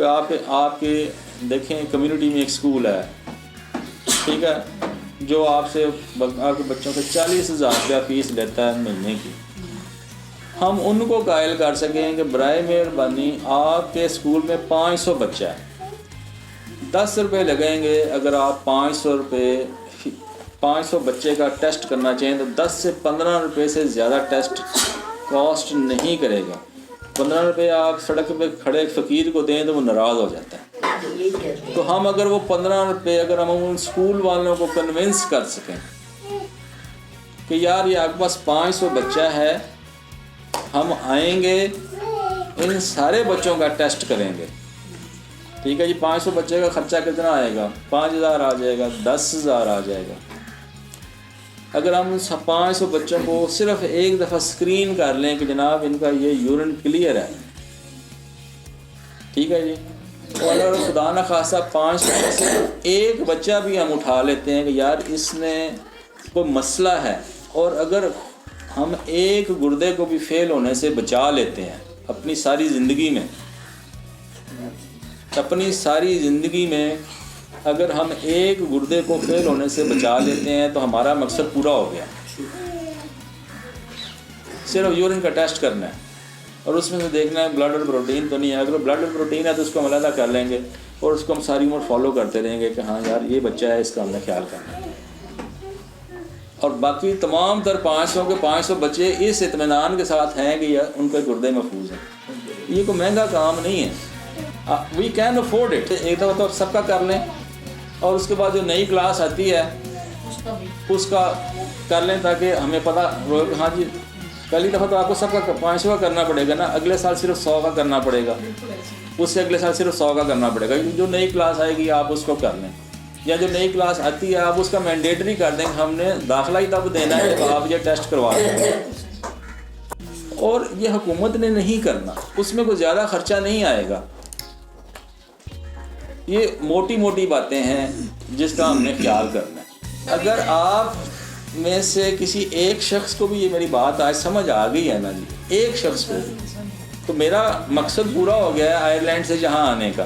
कि आप आपके देखें कम्युनिटी में एक स्कूल है, ठीक है, जो आपसे आपके बच्चों से 40,000 रुपया फ़ीस लेता है महीने की। हम उनको कायल कर सकें कि बराए मेहरबानी आपके स्कूल में 500 बच्चा है, 10 रुपये लगेंगे। अगर आप 500 बच्चे का टेस्ट करना चाहें तो 10 से 15 रुपये से ज़्यादा टेस्ट कॉस्ट नहीं करेगा। 15 रुपये आप सड़क पे खड़े फ़कीर को दें तो वो नाराज़ हो जाता है। तो हम अगर वो 15 रुपये अगर हम उन स्कूल वालों को कन्विंस कर सकें कि यार ये आपके पास 500 बच्चा है, हम आएंगे इन सारे बच्चों का टेस्ट करेंगे, ठीक है जी। 500 बच्चे का ख़र्चा कितना आएगा? 5,000 आ जाएगा, 10,000 आ जाएगा। अगर हम 500 बच्चों को सिर्फ एक दफ़ा स्क्रीन कर लें कि जनाब इनका ये यूरिन क्लियर है, ठीक है जी। और अगर खुदा न खासा 500 में से एक बच्चा भी हम उठा लेते हैं कि यार इसने कोई मसला है, और अगर हम एक गुर्दे को भी फेल होने से बचा लेते हैं अपनी सारी ज़िंदगी में, अगर हम एक गुर्दे को फेल होने से बचा लेते हैं तो हमारा मकसद पूरा हो गया। सिर्फ यूरिन का टेस्ट करना है और उसमें से देखना है ब्लड और प्रोटीन तो नहीं है। अगर ब्लड और प्रोटीन है तो उसको हम अलग कर लेंगे और उसको हम सारी उम्र फॉलो करते रहेंगे कि हाँ यार ये बच्चा है, इसका हमने ख्याल करना है। और बाकी तमाम तर 500 के 500 बच्चे इस इत्मीनान के साथ हैं कि यार उनके गुर्दे महफूज हैं। ये कोई महंगा काम नहीं है, वी कैन अफोर्ड इट। एक दफ़ा तो सबका कर लें और उसके बाद जो नई क्लास आती है उसका कर लें ताकि हमें पता हो। हाँ जी, पहली दफ़ा तो आपको सबका 500 का करना पड़ेगा ना, अगले साल सिर्फ 100 का करना पड़ेगा, उससे अगले साल सिर्फ 100 का करना पड़ेगा। जो नई क्लास आएगी आप उसको कर लें, या जो नई क्लास आती है आप उसका मैंडेटरी कर दें, हमने दाखिला ही तब देना है जब आप ये टेस्ट करवा दें। और ये हुकूमत ने नहीं करना, उसमें कोई ज़्यादा ख़र्चा नहीं आएगा। ये मोटी मोटी बातें हैं जिसका हमने ख्याल करना है। अगर आप में से किसी एक शख्स को भी ये मेरी बात आज समझ आ गई है ना जी, एक शख्स को, तो मेरा मकसद पूरा हो गया है आयरलैंड से जहाँ आने का।